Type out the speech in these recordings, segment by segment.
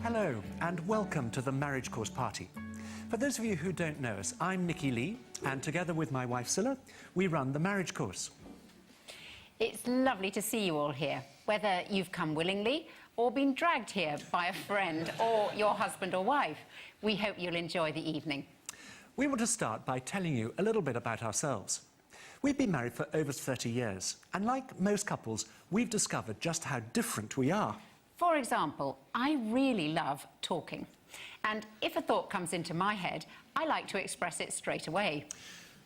Hello, and welcome to the Marriage Course Party. For those of you who don't know us, I'm Nikki Lee, and together with my wife Scilla, we run the Marriage Course. It's lovely to see you all here, whether you've come willingly or been dragged here by a friend or your husband or wife. We hope you'll enjoy the evening. We want to start by telling you a little bit about ourselves. We've been married for over 30 years, and like most couples, we've discovered just how different we are. For example, I really love talking. And if a thought comes into my head, I like to express it straight away.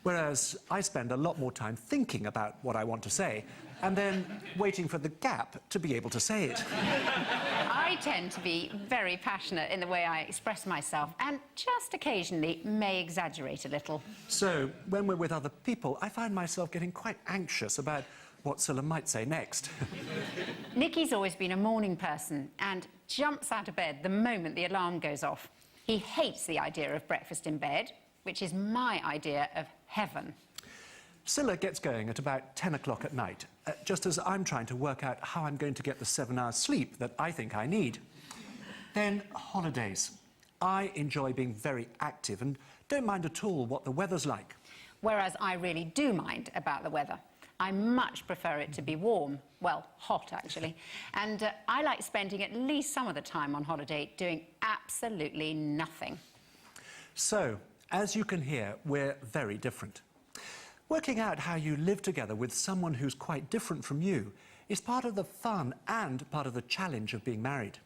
Whereas I spend a lot more time thinking about what I want to say, and then waiting for the gap to be able to say it. I tend to be very passionate in the way I express myself, and just occasionally may exaggerate a little. So, when we're with other people, I find myself getting quite anxious about what Scilla might say next. Nicky's always been a morning person and jumps out of bed the moment the alarm goes off. He hates the idea of breakfast in bed, which is my idea of heaven. Scilla gets going at about 10 o'clock at night, just as I'm trying to work out how I'm going to get the 7 hours sleep that I think I need. Then, holidays. I enjoy being very active and don't mind at all what the weather's like. Whereas I really do mind about the weather. I much prefer it to be warm, well, hot actually, and I like spending at least some of the time on holiday doing absolutely nothing. So, as you can hear, we're very different. Working out how you live together with someone who's quite different from you is part of the fun and part of the challenge of being married.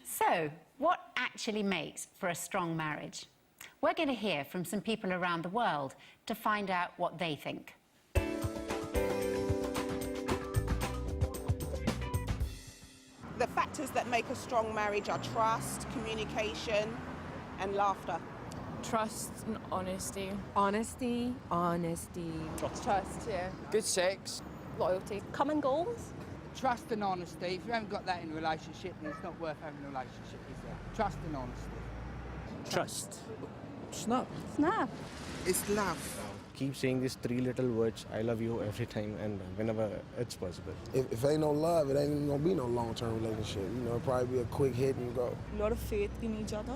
So, what actually makes for a strong marriage? We're going to hear from some people around the world to find out what they think. The factors that make a strong marriage are trust, communication, and laughter. Trust and honesty. Honesty. Trust, yeah. Good sex. Loyalty. Common goals. Trust and honesty. If you haven't got that in a relationship, then it's not worth having a relationship, is there? Trust and honesty. Trust. Snap. Snap. It's love. Keep saying these 3 little words, I love you, every time and whenever it's possible. If ain't no love, it ain't even gonna be no long-term relationship. You know, it'll probably be a quick hit and go. A lot of faith in each other.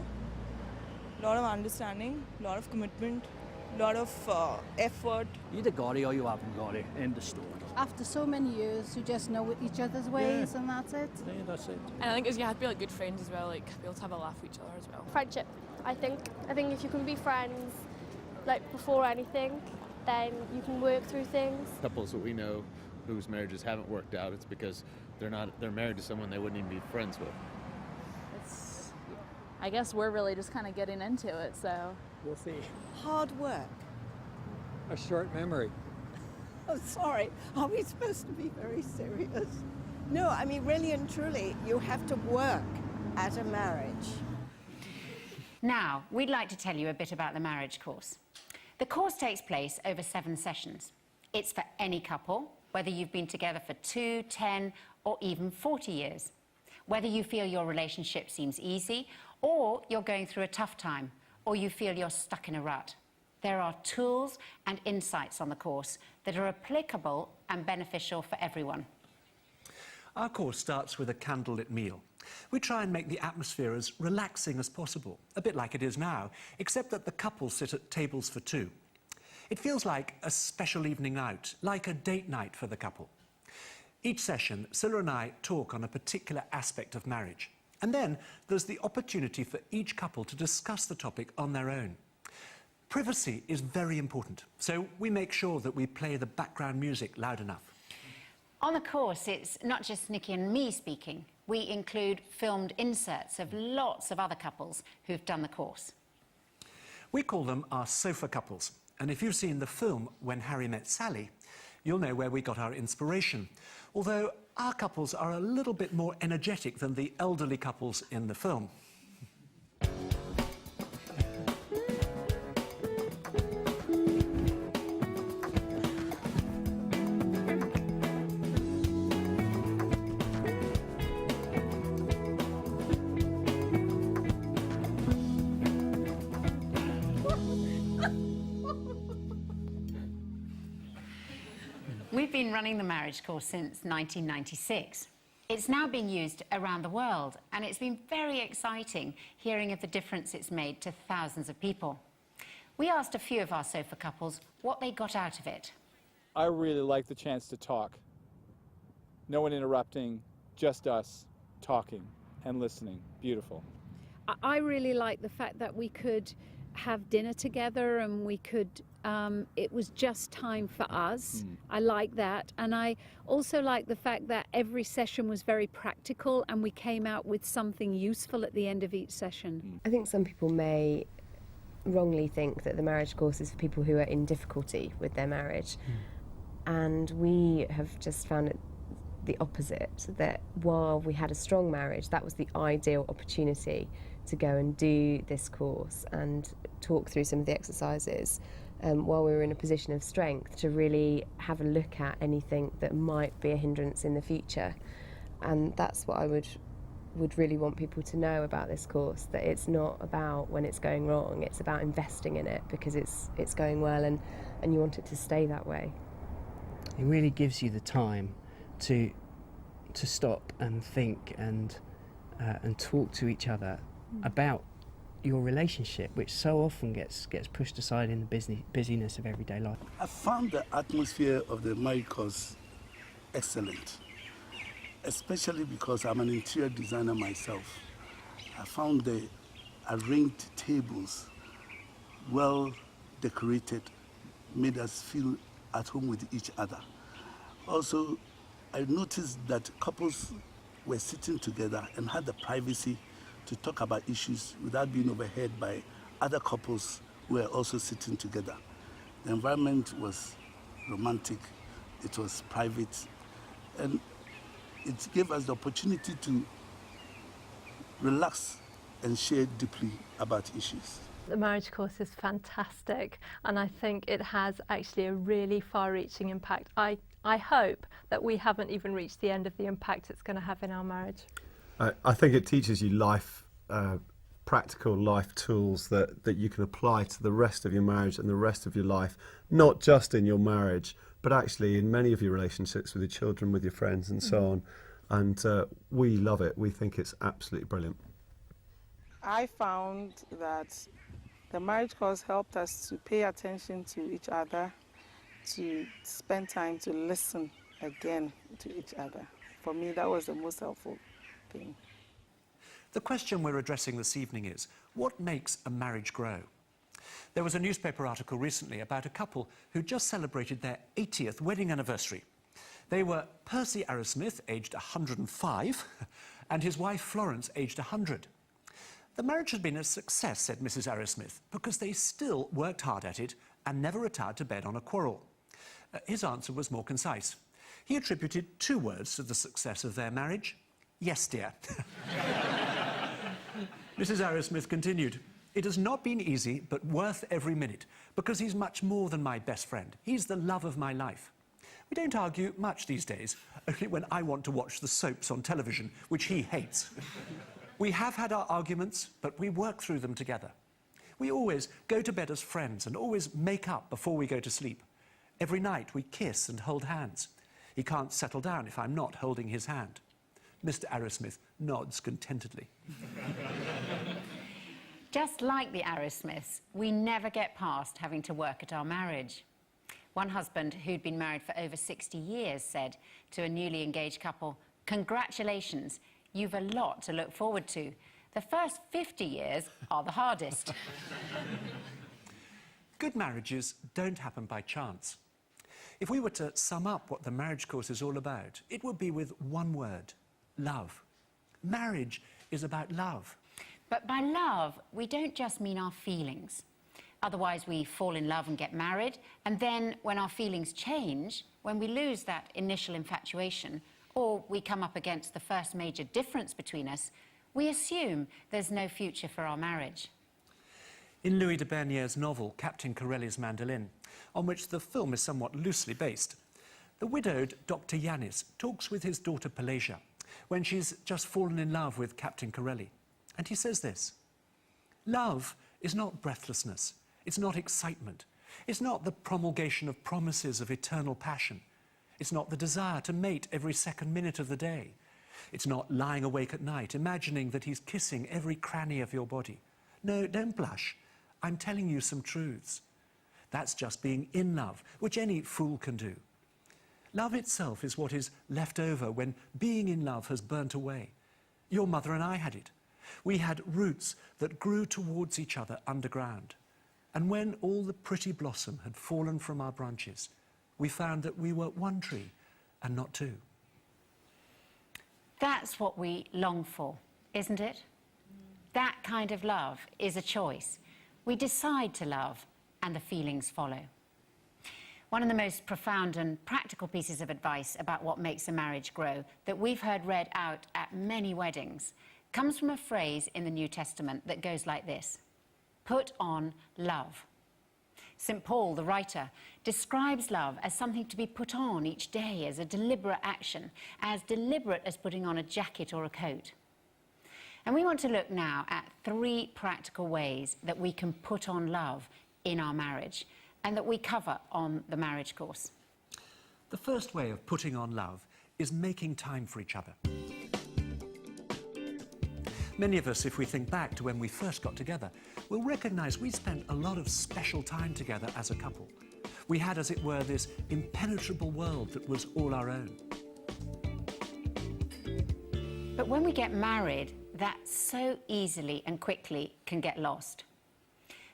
A lot of understanding. A lot of commitment. A lot of effort. You either got it or you haven't got it. End of story. After so many years, you just know each other's ways, and that's it. Yeah, that's it. And I think you have to be like good friends as well, like be able to have a laugh with each other as well. Friendship, I think. I think if you can be friends, like before anything, then you can work through things. Couples that we know whose marriages haven't worked out, it's because they're married to someone they wouldn't even be friends with. I guess we're really just kind of getting into it, so. We'll see. Hard work. A short memory. Oh, sorry. Are we supposed to be very serious? No, I mean, really and truly, you have to work at a marriage. Now, we'd like to tell you a bit about the marriage course. The course takes place over 7 sessions. It's for any couple, whether you've been together for 2, 10, or even 40 years. Whether you feel your relationship seems easy, or you're going through a tough time, or you feel you're stuck in a rut. There are tools and insights on the course that are applicable and beneficial for everyone. Our course starts with a candlelit meal. We try and make the atmosphere as relaxing as possible, a bit like it is now, except that the couples sit at tables for 2. It feels like a special evening out, like a date night for the couple. Each session, Scilla and I talk on a particular aspect of marriage. And then there's the opportunity for each couple to discuss the topic on their own. Privacy is very important, so we make sure that we play the background music loud enough. On the course, it's not just Nikki and me speaking. We include filmed inserts of lots of other couples who've done the course. We call them our sofa couples, and if you've seen the film When Harry Met Sally, you'll know where we got our inspiration. Although our couples are a little bit more energetic than the elderly couples in the film. We've been running the marriage course since 1996. It's now being used around the world, and it's been very exciting hearing of the difference it's made to thousands of people. We asked a few of our sofa couples what they got out of it. I really like the chance to talk. No one interrupting, just us talking and listening. Beautiful. I really like the fact that we could have dinner together and we could, it was just time for us. I like that. And I also like the fact that every session was very practical and we came out with something useful at the end of each session. I think some people may wrongly think that the marriage course is for people who are in difficulty with their marriage. And we have just found it the opposite, that while we had a strong marriage, that was the ideal opportunity to go and do this course and talk through some of the exercises while we were in a position of strength, to really have a look at anything that might be a hindrance in the future. And that's what I would really want people to know about this course, that it's not about when it's going wrong, it's about investing in it because it's going well and you want it to stay that way. It really gives you the time to stop and think and talk to each other about your relationship, which so often gets pushed aside in the busyness of everyday life. I found the atmosphere of the marriage course excellent, especially because I'm an interior designer myself. I found the arranged tables, well decorated, made us feel at home with each other. Also, I noticed that couples were sitting together and had the privacy to talk about issues without being overheard by other couples who were also sitting together. The environment was romantic, it was private, and it gave us the opportunity to relax and share deeply about issues. The marriage course is fantastic, and I think it has actually a really far-reaching impact. I hope that we haven't even reached the end of the impact it's going to have in our marriage. I think it teaches you practical life tools that you can apply to the rest of your marriage and the rest of your life, not just in your marriage, but actually in many of your relationships with your children, with your friends and so on. And we love it. We think it's absolutely brilliant. I found that the marriage course helped us to pay attention to each other, to spend time to listen again to each other. For me, that was the most helpful thing. The question we're addressing this evening is, what makes a marriage grow? There was a newspaper article recently about a couple who just celebrated their 80th wedding anniversary. They were Percy Arrowsmith, aged 105, and his wife Florence, aged 100. The marriage has been a success, said Mrs. Arrowsmith, because they still worked hard at it and never retired to bed on a quarrel. His answer was more concise. He attributed 2 words to the success of their marriage: yes, dear. Mrs. Arrowsmith continued, "It has not been easy, but worth every minute, because he's much more than my best friend. He's the love of my life. We don't argue much these days, only when I want to watch the soaps on television, which he hates. We have had our arguments, but we work through them together. We always go to bed as friends and always make up before we go to sleep. Every night we kiss and hold hands. He can't settle down if I'm not holding his hand." Mr. Arrowsmith nods contentedly. Just like the Arrowsmiths, we never get past having to work at our marriage. One husband who'd been married for over 60 years said to a newly engaged couple, "Congratulations, you've a lot to look forward to. The first 50 years are the hardest." Good marriages don't happen by chance. If we were to sum up what the marriage course is all about, it would be with one word: love. Marriage is about love. But by love, we don't just mean our feelings. Otherwise, we fall in love and get married, and then when our feelings change, when we lose that initial infatuation, or we come up against the first major difference between us, we assume there's no future for our marriage. In Louis de Bernier's novel, Captain Corelli's Mandolin, on which the film is somewhat loosely based, the widowed Dr. Yanis talks with his daughter Pelagia when she's just fallen in love with Captain Corelli. And he says this: "Love is not breathlessness, it's not excitement, it's not the promulgation of promises of eternal passion, it's not the desire to mate every second minute of the day. It's not lying awake at night, imagining that he's kissing every cranny of your body. No, don't blush. I'm telling you some truths. That's just being in love, which any fool can do. Love itself is what is left over when being in love has burnt away. Your mother and I had it. We had roots that grew towards each other underground. And when all the pretty blossom had fallen from our branches, we found that we were one tree and not two. That's what we long for, isn't it? That kind of love is a choice. We decide to love, and the feelings follow. One of the most profound and practical pieces of advice about what makes a marriage grow that we've heard read out at many weddings comes from a phrase in the New Testament that goes like this: put on love. St. Paul, the writer, describes love as something to be put on each day, as a deliberate action, as deliberate as putting on a jacket or a coat. And we want to look now at 3 practical ways that we can put on love in our marriage, and that we cover on the marriage course. The first way of putting on love is making time for each other. Many of us, if we think back to when we first got together, will recognise we spent a lot of special time together as a couple. We had, as it were, this impenetrable world that was all our own. But when we get married, that so easily and quickly can get lost.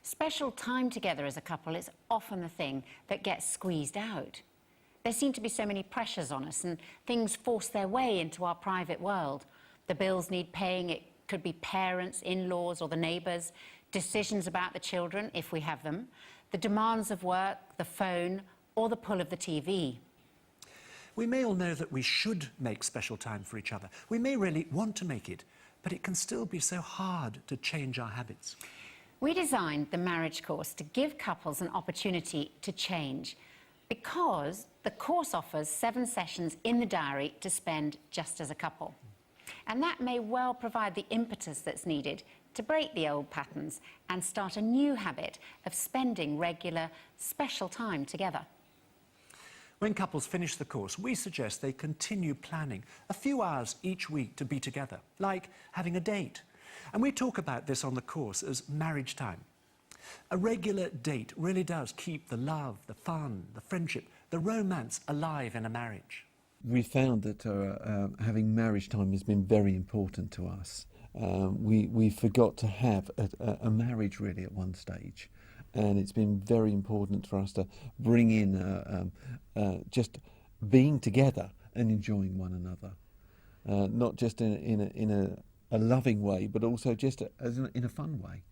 Special time together as a couple is often the thing that gets squeezed out. There seem to be so many pressures on us, and things force their way into our private world. The bills need paying. It could be parents, in-laws, or the neighbours, decisions about the children, if we have them, the demands of work, the phone, or the pull of the TV. We may all know that we should make special time for each other. We may really want to make it, but it can still be so hard to change our habits. We designed the marriage course to give couples an opportunity to change, because the course offers 7 sessions in the diary to spend just as a couple. And that may well provide the impetus that's needed to break the old patterns and start a new habit of spending regular, special time together. When couples finish the course, we suggest they continue planning a few hours each week to be together, like having a date. And we talk about this on the course as marriage time. A regular date really does keep the love, the fun, the friendship, the romance alive in a marriage. We found that having marriage time has been very important to us. We forgot to have a marriage really at one stage, and it's been very important for us to bring in just being together and enjoying one another, not just in a loving way, but also just in a fun way.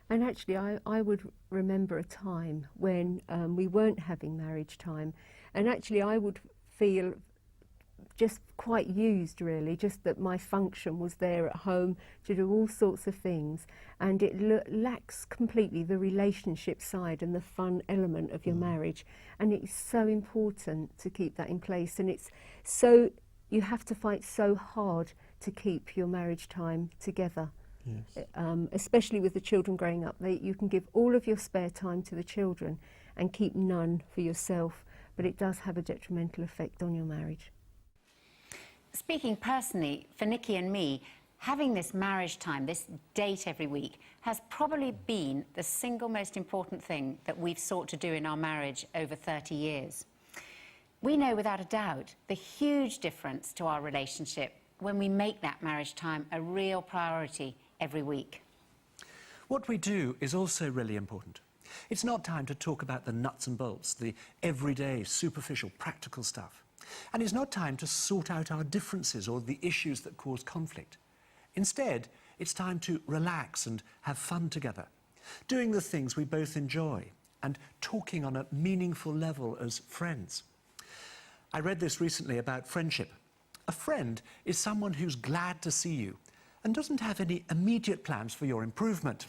And actually, I would remember a time when we weren't having marriage time, and actually I would feel just quite used, really, just that my function was there at home to do all sorts of things, and it lacks completely the relationship side and the fun element of your marriage. And it's so important to keep that in place, and it's so, you have to fight so hard to keep your marriage time together. Yes. Especially with the children growing up, you can give all of your spare time to the children and keep none for yourself, but it does have a detrimental effect on your marriage. Speaking personally, for Nikki and me, having this marriage time, this date every week, has probably been the single most important thing that we've sought to do in our marriage over 30 years. We know without a doubt the huge difference to our relationship when we make that marriage time a real priority every week. What we do is also really important. It's not time to talk about the nuts and bolts, the everyday, superficial, practical stuff. And it's not time to sort out our differences or the issues that cause conflict. Instead, it's time to relax and have fun together, doing the things we both enjoy and talking on a meaningful level as friends. I read this recently about friendship. A friend is someone who's glad to see you and doesn't have any immediate plans for your improvement.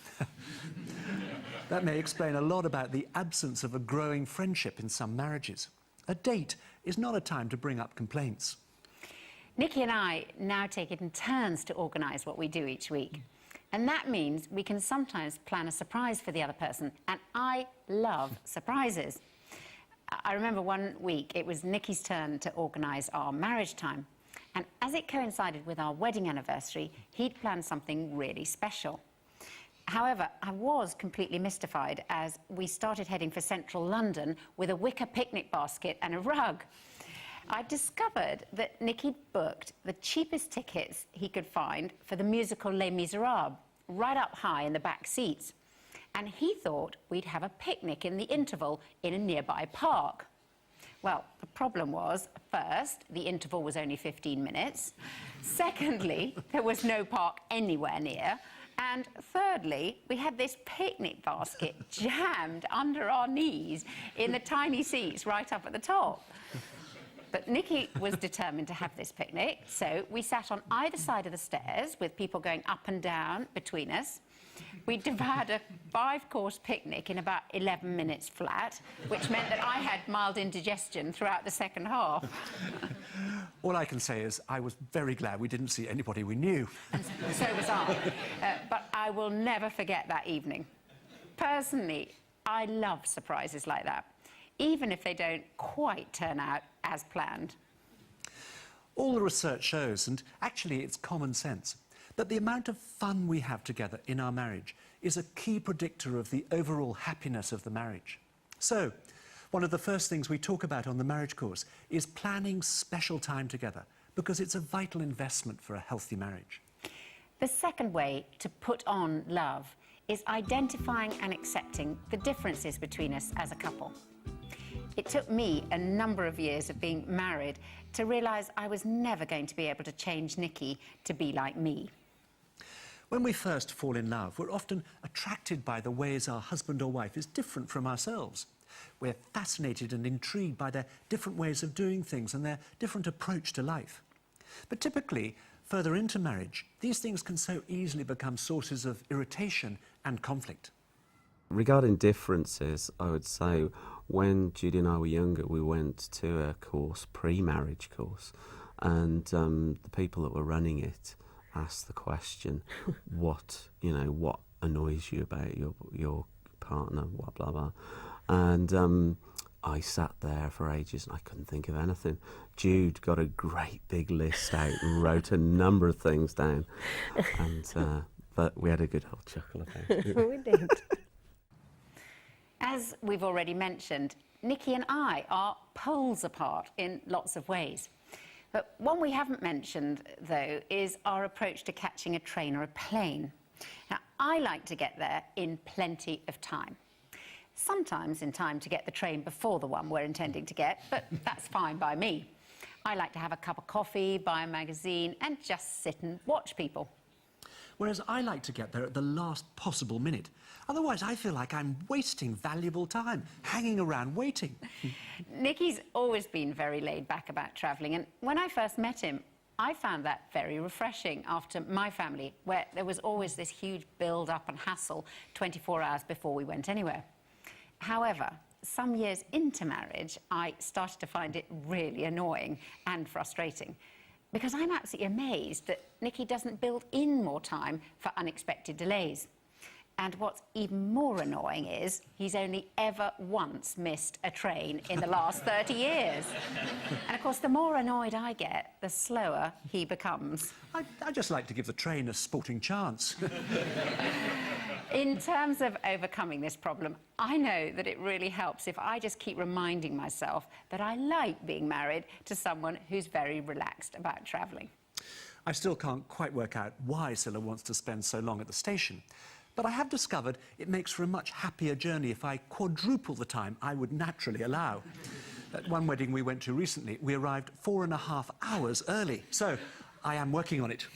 That may explain a lot about the absence of a growing friendship in some marriages. A date is not a time to bring up complaints. Nikki and I now take it in turns to organise what we do each week. And that means we can sometimes plan a surprise for the other person. And I love surprises. I remember one week it was Nikki's turn to organise our marriage time. And as it coincided with our wedding anniversary, he'd planned something really special. However, I was completely mystified as we started heading for central London with a wicker picnic basket and a rug. I discovered that Nicky booked the cheapest tickets he could find for the musical Les Miserables, right up high in the back seats. And he thought we'd have a picnic in the interval in a nearby park. Well, the problem was, first, the interval was only 15 minutes. Secondly, there was no park anywhere near. And thirdly, we had this picnic basket jammed under our knees in the tiny seats right up at the top. But Nicky was determined to have this picnic, so we sat on either side of the stairs with people going up and down between us. We devoured a 5-course picnic in about 11 minutes flat, which meant that I had mild indigestion throughout the second half. All I can say is I was very glad we didn't see anybody we knew. So was I. But I will never forget that evening. Personally, I love surprises like that, even if they don't quite turn out as planned. All the research shows, and actually it's common sense, that the amount of fun we have together in our marriage is a key predictor of the overall happiness of the marriage. So, one of the first things we talk about on the marriage course is planning special time together, because it's a vital investment for a healthy marriage. The second way to put on love is identifying and accepting the differences between us as a couple. It took me a number of years of being married to realise I was never going to be able to change Nicky to be like me. When we first fall in love, we're often attracted by the ways our husband or wife is different from ourselves. We're fascinated and intrigued by their different ways of doing things and their different approach to life. But typically, further into marriage, these things can so easily become sources of irritation and conflict. Regarding differences, I would say when Judy and I were younger, we went to a course, pre-marriage course, and the people that were running it asked the question, what annoys you about your partner, blah, blah, blah. And I sat there for ages and I couldn't think of anything. Jude got a great big list out and wrote a number of things down. And but we had a good old chuckle about it. We did. As we've already mentioned, Nicky and I are poles apart in lots of ways. But one we haven't mentioned, though, is our approach to catching a train or a plane. Now, I like to get there in plenty of time. Sometimes in time to get the train before the one we're intending to get, but that's fine by me. I like to have a cup of coffee, buy a magazine, and just sit and watch people. Whereas I like to get there at the last possible minute. Otherwise, I feel like I'm wasting valuable time, hanging around waiting. Nicky's always been very laid back about travelling, and when I first met him, I found that very refreshing after my family, where there was always this huge build-up and hassle 24 hours before we went anywhere. However, some years into marriage, I started to find it really annoying and frustrating, because I'm absolutely amazed that Nicky doesn't build in more time for unexpected delays. And what's even more annoying is he's only ever once missed a train in the last 30 years. And of course, the more annoyed I get, the slower he becomes. I just like to give the train a sporting chance. In terms of overcoming this problem, I know that it really helps if I just keep reminding myself that I like being married to someone who's very relaxed about travelling. I still can't quite work out why Scylla wants to spend so long at the station. But I have discovered it makes for a much happier journey if I quadruple the time I would naturally allow. At one wedding we went to recently, we arrived 4.5 hours early. So I am working on it.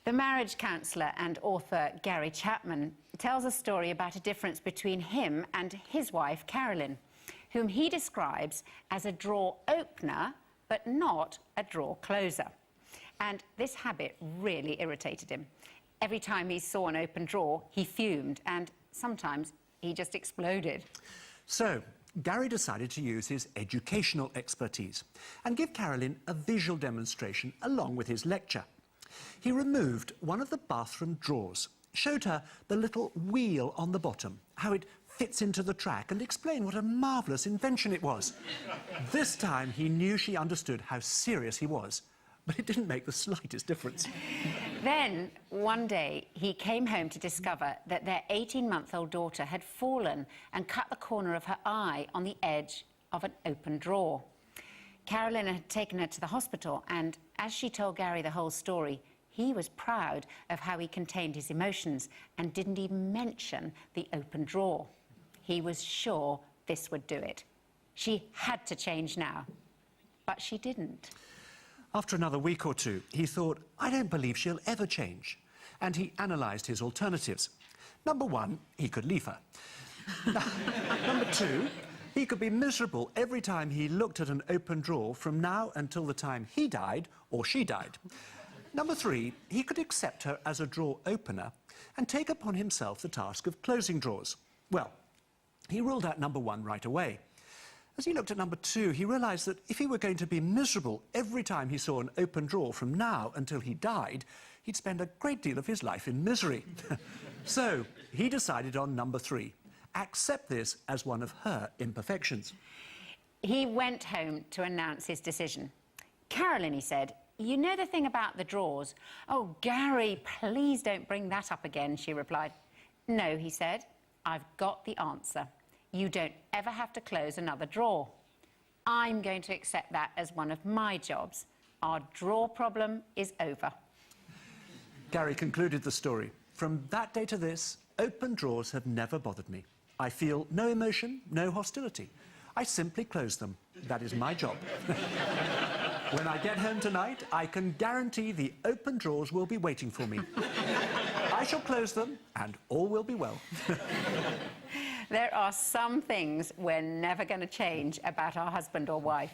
The marriage counsellor and author Gary Chapman tells a story about a difference between him and his wife, Carolyn, whom he describes as a drawer opener, but not a drawer closer. And this habit really irritated him. Every time he saw an open drawer, he fumed, and sometimes he just exploded. So, Gary decided to use his educational expertise and give Carolyn a visual demonstration along with his lecture. He removed one of the bathroom drawers, showed her the little wheel on the bottom, how it fits into the track and explain what a marvellous invention it was. This time he knew she understood how serious he was, but it didn't make the slightest difference. Then, one day, he came home to discover that their 18-month-old daughter had fallen and cut the corner of her eye on the edge of an open drawer. Carolyn had taken her to the hospital, and as she told Gary the whole story, he was proud of how he contained his emotions and didn't even mention the open drawer. He was sure this would do it. She had to change now, but she didn't. After another week or two, he thought, I don't believe she'll ever change. And he analysed his alternatives. Number one, he could leave her. Number two, he could be miserable every time he looked at an open drawer from now until the time he died or she died. Number three, he could accept her as a drawer opener and take upon himself the task of closing drawers. Well, he ruled out number one right away. As he looked at number two, he realised that if he were going to be miserable every time he saw an open drawer from now until he died, he'd spend a great deal of his life in misery. So he decided on number three. Accept this as one of her imperfections. He went home to announce his decision. Carolyn, he said, you know the thing about the drawers? Oh, Gary, please don't bring that up again, she replied. No, he said, I've got the answer. You don't ever have to close another drawer. I'm going to accept that as one of my jobs. Our drawer problem is over. Gary concluded the story. From that day to this, open drawers have never bothered me. I feel no emotion, no hostility. I simply close them. That is my job. When I get home tonight, I can guarantee the open drawers will be waiting for me. I shall close them, and all will be well. There are some things we're never going to change about our husband or wife.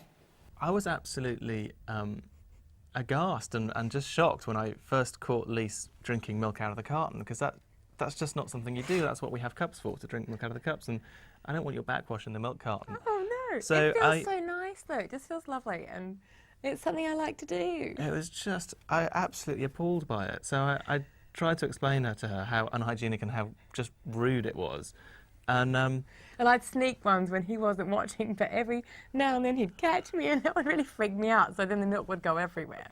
I was absolutely aghast and just shocked when I first caught Lise drinking milk out of the carton, because that's just not something you do. That's what we have cups for, to drink milk out of the cups, and I don't want your backwash in the milk carton. Oh no, so it feels so nice though. It just feels lovely, and it's something I like to do. It was just, I absolutely appalled by it. So I tried to explain to her how unhygienic and how just rude it was. And I'd sneak ones when he wasn't watching, but every now and then he'd catch me, and that would really freak me out, so then the milk would go everywhere.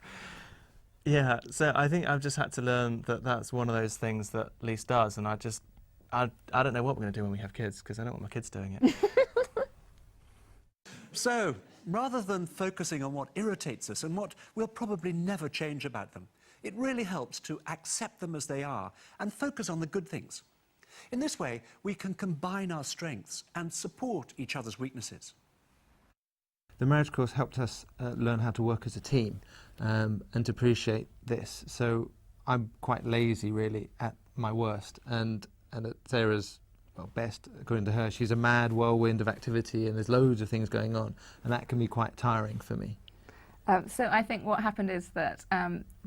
Yeah, so I think I've just had to learn that that's one of those things that Lise does, and I don't know what we're going to do when we have kids, because I don't want my kids doing it. So, rather than focusing on what irritates us and what we'll probably never change about them, it really helps to accept them as they are and focus on the good things. In this way, we can combine our strengths and support each other's weaknesses. The marriage course helped us learn how to work as a team and to appreciate this. So I'm quite lazy, really, at my worst, and at Sarah's best, according to her. She's a mad whirlwind of activity, and there's loads of things going on, and that can be quite tiring for me. So I think what happened is that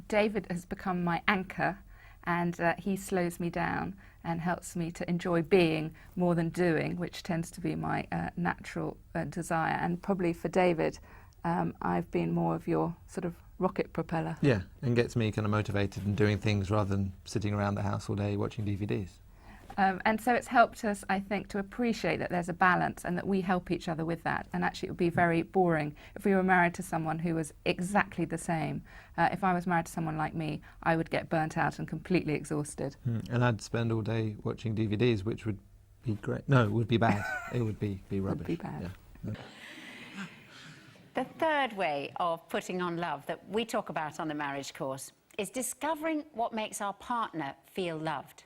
David has become my anchor, and he slows me down and helps me to enjoy being more than doing, which tends to be my natural desire. And probably for David, I've been more of your sort of rocket propeller. Yeah, and gets me kind of motivated and doing things rather than sitting around the house all day watching DVDs. And so it's helped us, I think, to appreciate that there's a balance and that we help each other with that. And actually it would be very boring if we were married to someone who was exactly the same. If I was married to someone like me, I would get burnt out and completely exhausted. And I'd spend all day watching DVDs, which would be great. No, it would be bad. It would be rubbish. It would be bad. Yeah. The third way of putting on love that we talk about on the marriage course is discovering what makes our partner feel loved.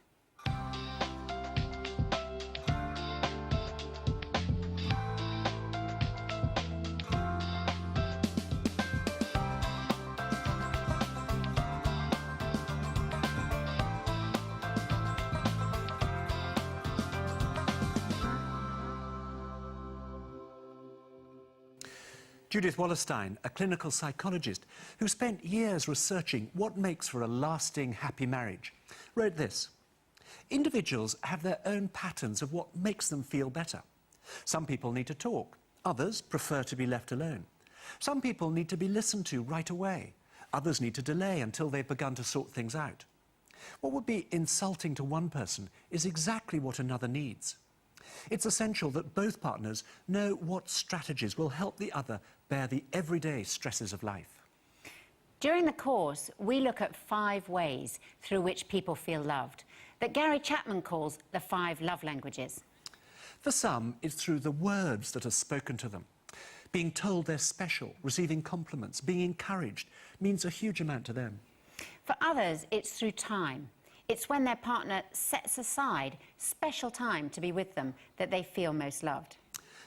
Judith Wallerstein, a clinical psychologist who spent years researching what makes for a lasting, happy marriage, wrote this: individuals have their own patterns of what makes them feel better. Some people need to talk, others prefer to be left alone. Some people need to be listened to right away, others need to delay until they've begun to sort things out. What would be insulting to one person is exactly what another needs. It's essential that both partners know what strategies will help the other bear the everyday stresses of life. During the course, we look at 5 ways through which people feel loved, that Gary Chapman calls the 5 love languages. For some, it's through the words that are spoken to them. Being told they're special, receiving compliments, being encouraged means a huge amount to them. For others, it's through time. It's when their partner sets aside special time to be with them that they feel most loved.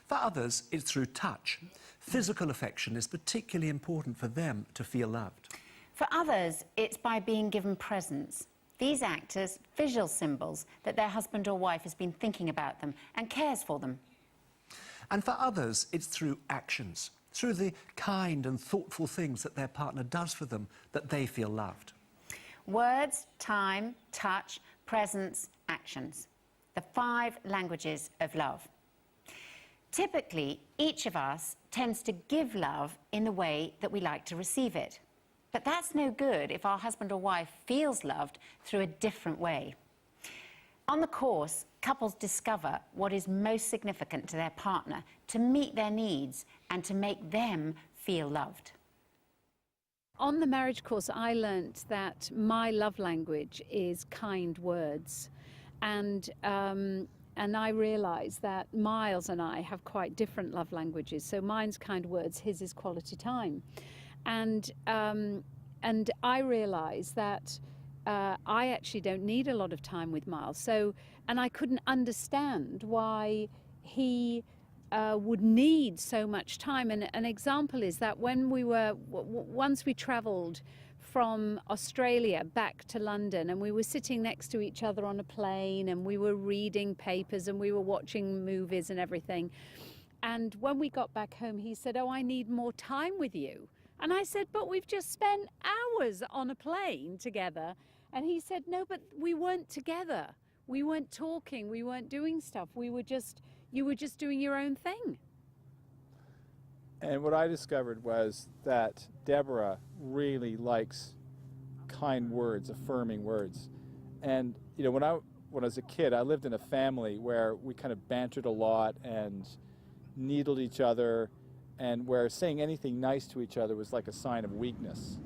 For others, it's through touch. Physical affection is particularly important for them to feel loved. For others, it's by being given presents. These act as visual symbols that their husband or wife has been thinking about them and cares for them. And for others, it's through actions, through the kind and thoughtful things that their partner does for them that they feel loved. Words, time, touch, presents, actions. The 5 languages of love. Typically, each of us tends to give love in the way that we like to receive it. But that's no good if our husband or wife feels loved through a different way. On the course, couples discover what is most significant to their partner to meet their needs and to make them feel loved. On the marriage course, I learnt that my love language is kind words. And I realised that Miles and I have quite different love languages. So mine's kind words, his is quality time. And I realised that I actually don't need a lot of time with Miles. So, and I couldn't understand why he would need so much time. And an example is that when we were, once we travelled from Australia back to London, and we were sitting next to each other on a plane, and we were reading papers and we were watching movies and everything. And when we got back home, he said, "Oh, I need more time with you." And I said, "But we've just spent hours on a plane together." And he said, "No, but we weren't together. We weren't talking. We weren't doing stuff. You were just doing your own thing." And what I discovered was that Deborah really likes kind words, affirming words. And you know, when I was a kid, I lived in a family where we kind of bantered a lot and needled each other, and where saying anything nice to each other was like a sign of weakness.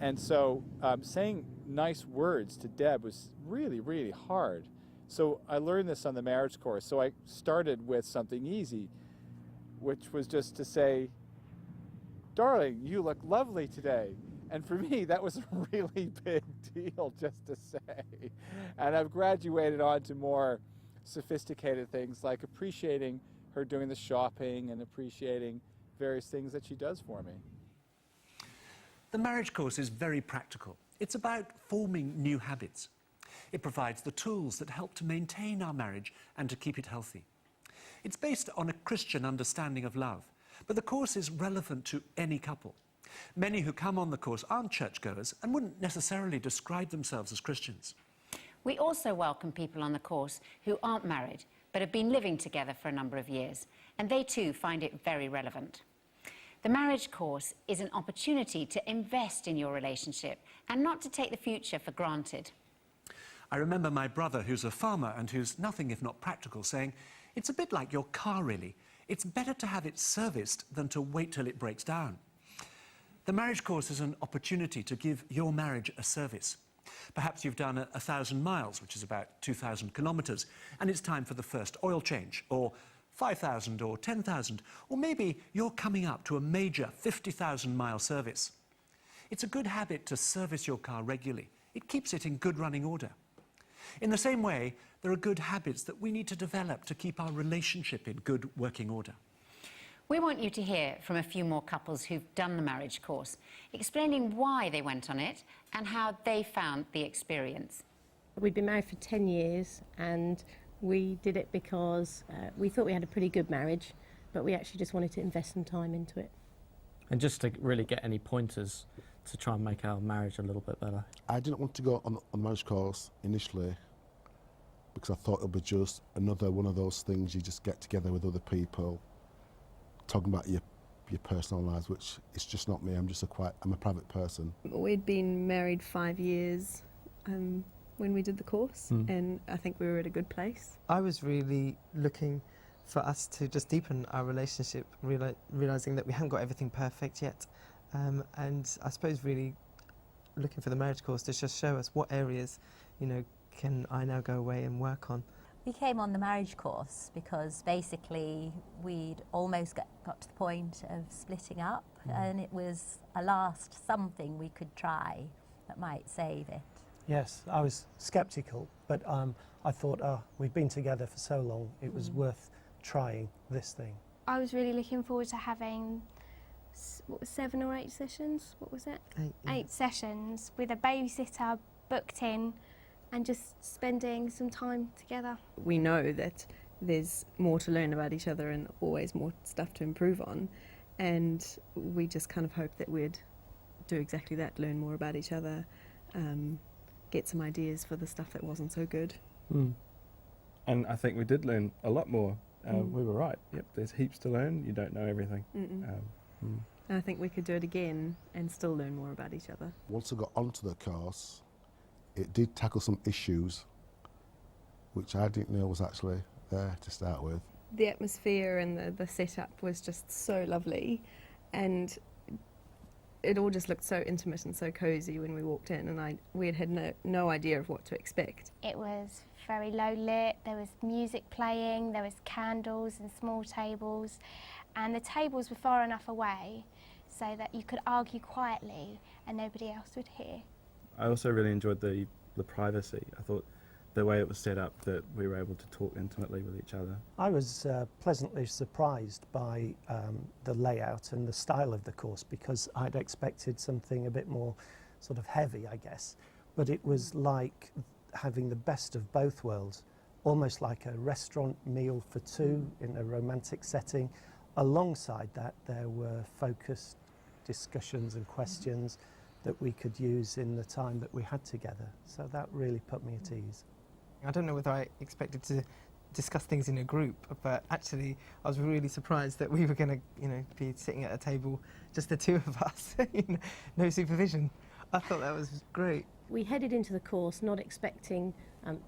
And so saying nice words to Deb was really, really hard. So I learned this on the marriage course. So I started with something easy, which was just to say, "Darling, you look lovely today." And for me, that was a really big deal just to say. And I've graduated on to more sophisticated things like appreciating her doing the shopping and appreciating various things that she does for me. The marriage course is very practical. It's about forming new habits. It provides the tools that help to maintain our marriage and to keep it healthy. It's based on a Christian understanding of love, but the course is relevant to any couple. Many who come on the course aren't churchgoers and wouldn't necessarily describe themselves as Christians. We also welcome people on the course who aren't married but have been living together for a number of years, and they too find it very relevant. The marriage course is an opportunity to invest in your relationship and not to take the future for granted. I remember my brother, who's a farmer and who's nothing if not practical, saying, "It's a bit like your car, really. It's better to have it serviced than to wait till it breaks down." The marriage course is an opportunity to give your marriage a service. Perhaps you've done 1,000 miles, which is about 2,000 kilometres, and it's time for the first oil change, or 5,000 or 10,000, or maybe you're coming up to a major 50,000-mile service. It's a good habit to service your car regularly. It keeps it in good running order. In the same way, there are good habits that we need to develop to keep our relationship in good working order. We want you to hear from a few more couples who've done the marriage course, explaining why they went on it and how they found the experience. We'd been married for 10 years and we did it because we thought we had a pretty good marriage, but we actually just wanted to invest some time into it. And just to really get any pointers to try and make our marriage a little bit better. I didn't want to go on the marriage course initially because I thought it would be just another one of those things you just get together with other people, talking about your personal lives, which is just not me. I'm a private person. We'd been married 5 years. when we did the course, and I think we were at a good place. I was really looking for us to just deepen our relationship, realising that we haven't got everything perfect yet, and I suppose really looking for the marriage course to just show us what areas, you know, can I now go away and work on. We came on the marriage course because basically we'd almost got to the point of splitting up, and it was a last something we could try that might save it. Yes, I was sceptical, but I thought, we've been together for so long, it was worth trying this thing. I was really looking forward to having 7 or 8 sessions. What was it? 8, yeah. 8 sessions with a babysitter booked in, and just spending some time together. We know that there's more to learn about each other and always more stuff to improve on, and we just kind of hope that we'd do exactly that, learn more about each other, get some ideas for the stuff that wasn't so good. And I think we did learn a lot more. We were right. Yep, there's heaps to learn. You don't know everything. And I think we could do it again and still learn more about each other. Once I got onto the course, it did tackle some issues which I didn't know was actually there to start with. The atmosphere and the setup was just so lovely, and it all just looked so intimate and so cosy when we walked in, and we had no idea of what to expect. It was very low lit, there was music playing, there was candles and small tables, and the tables were far enough away so that you could argue quietly and nobody else would hear. I also really enjoyed the privacy. I thought the way it was set up, that we were able to talk intimately with each other. I was pleasantly surprised by the layout and the style of the course, because I'd expected something a bit more sort of heavy, I guess. But it was like having the best of both worlds, almost like a restaurant meal for two in a romantic setting. Alongside that, there were focused discussions and questions that we could use in the time that we had together. So that really put me at ease. I don't know whether I expected to discuss things in a group, but actually I was really surprised that we were going to, be sitting at a table, just the two of us, no supervision. I thought that was great. We headed into the course not expecting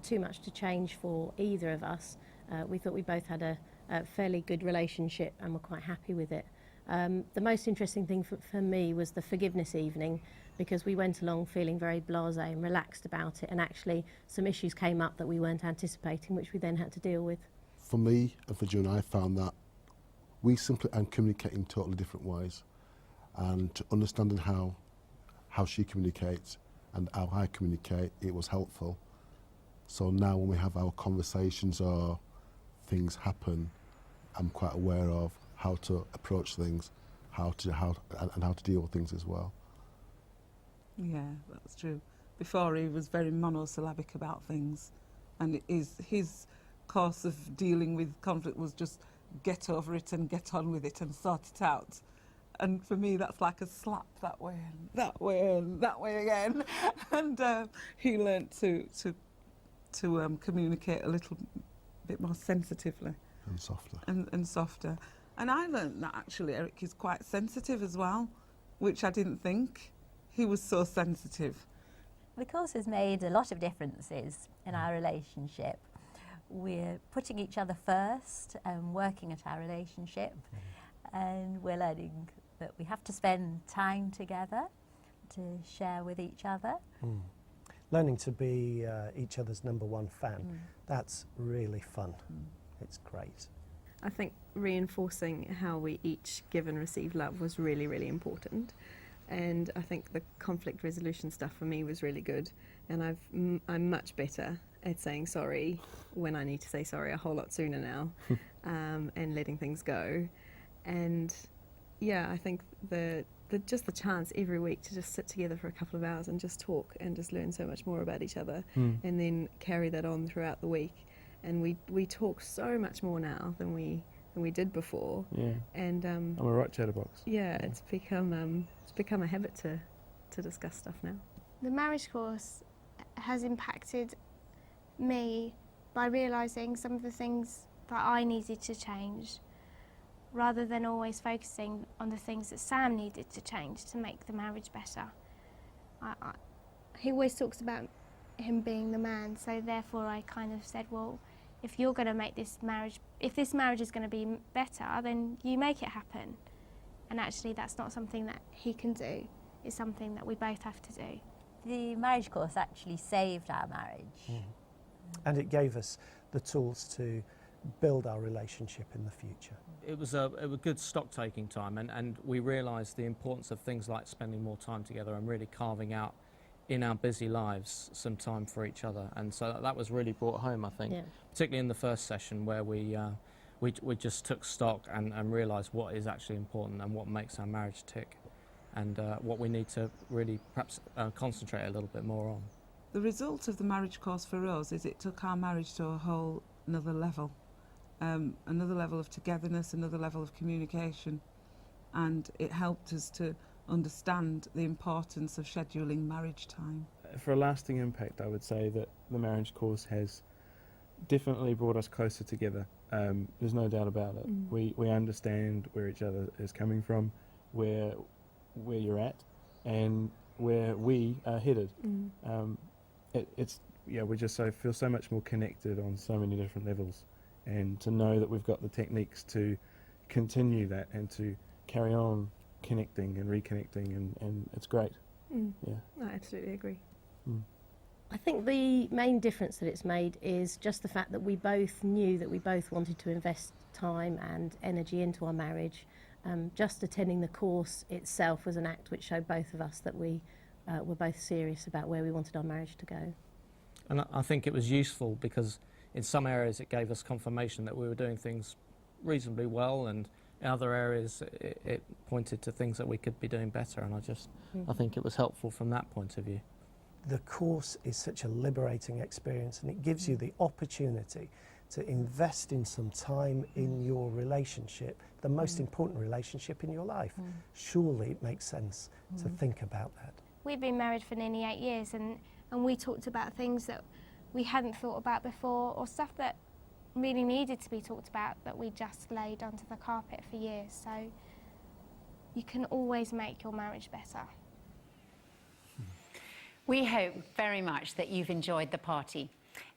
too much to change for either of us. We thought we both had a fairly good relationship and were quite happy with it. The most interesting thing for me was the forgiveness evening, because we went along feeling very blasé and relaxed about it, and actually some issues came up that we weren't anticipating, which we then had to deal with. For me and for June, I found that we simply communicate in totally different ways, and understanding how she communicates and how I communicate, it was helpful. So now when we have our conversations or things happen, I'm quite aware of how to approach things, how to deal with things as well. Yeah, that's true. Before he was very monosyllabic about things, and his course of dealing with conflict was just get over it and get on with it and sort it out. And for me, that's like a slap that way and that way and that way again. And he learnt to communicate a little bit more sensitively. And softer. And softer. And I learnt that actually Eric is quite sensitive as well, which I didn't think. He was so sensitive. The course has made a lot of differences in our relationship. We're putting each other first and working at our relationship, and we're learning that we have to spend time together to share with each other. Learning to be each other's #1 fan, that's really fun. It's great. I think reinforcing how we each give and receive love was really, really important. And I think the conflict resolution stuff for me was really good. And I'm much better at saying sorry when I need to say sorry a whole lot sooner now, and letting things go. And yeah, I think just the chance every week to just sit together for a couple of hours and just talk and just learn so much more about each other, and then carry that on throughout the week. And we talk so much more now than we did before. Yeah. And I'm a right chatterbox. Yeah, it's become a habit to discuss stuff now. The marriage course has impacted me by realising some of the things that I needed to change, rather than always focusing on the things that Sam needed to change to make the marriage better. He always talks about him being the man. So therefore I kind of said, well, if you're going to make this marriage, if this marriage is going to be better, then you make it happen. And actually that's not something that he can do. It's something that we both have to do. The marriage course actually saved our marriage. And it gave us the tools to build our relationship in the future. It was a good stock-taking time, and we realised the importance of things like spending more time together and really carving out in our busy lives some time for each other. And so that was really brought home, I think, particularly in the first session where we just took stock and realised what is actually important and what makes our marriage tick, and what we need to really perhaps concentrate a little bit more on. The result of the marriage course for us is it took our marriage to a whole another level of togetherness, another level of communication, and it helped us to understand the importance of scheduling marriage time. For a lasting impact, I would say that the marriage course has definitely brought us closer together. There's no doubt about it. We understand where each other is coming from, where you're at, and where we are headed. We just feel so much more connected on so many different levels, and to know that we've got the techniques to continue that and to carry on connecting and reconnecting, and it's great. Yeah, I absolutely agree. I think the main difference that it's made is just the fact that we both knew that we both wanted to invest time and energy into our marriage. Just attending the course itself was an act which showed both of us that we were both serious about where we wanted our marriage to go. And I think it was useful because in some areas it gave us confirmation that we were doing things reasonably well, and in other areas it pointed to things that we could be doing better, and I think it was helpful from that point of view. The course is such a liberating experience, and it gives you the opportunity to invest in some time in your relationship, the most important relationship in your life. Surely it makes sense to think about that. We've been married for nearly 8 years, and we talked about things that we hadn't thought about before, or stuff that really needed to be talked about that we just laid under the carpet for years. So you can always make your marriage better. We hope very much that you've enjoyed the party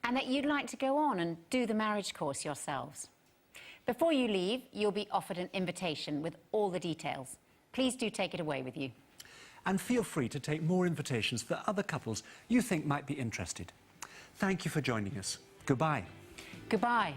and that you'd like to go on and do the marriage course yourselves. Before you leave, you'll be offered an invitation with all the details. Please do take it away with you. And feel free to take more invitations for other couples you think might be interested. Thank you for joining us. Goodbye. Goodbye.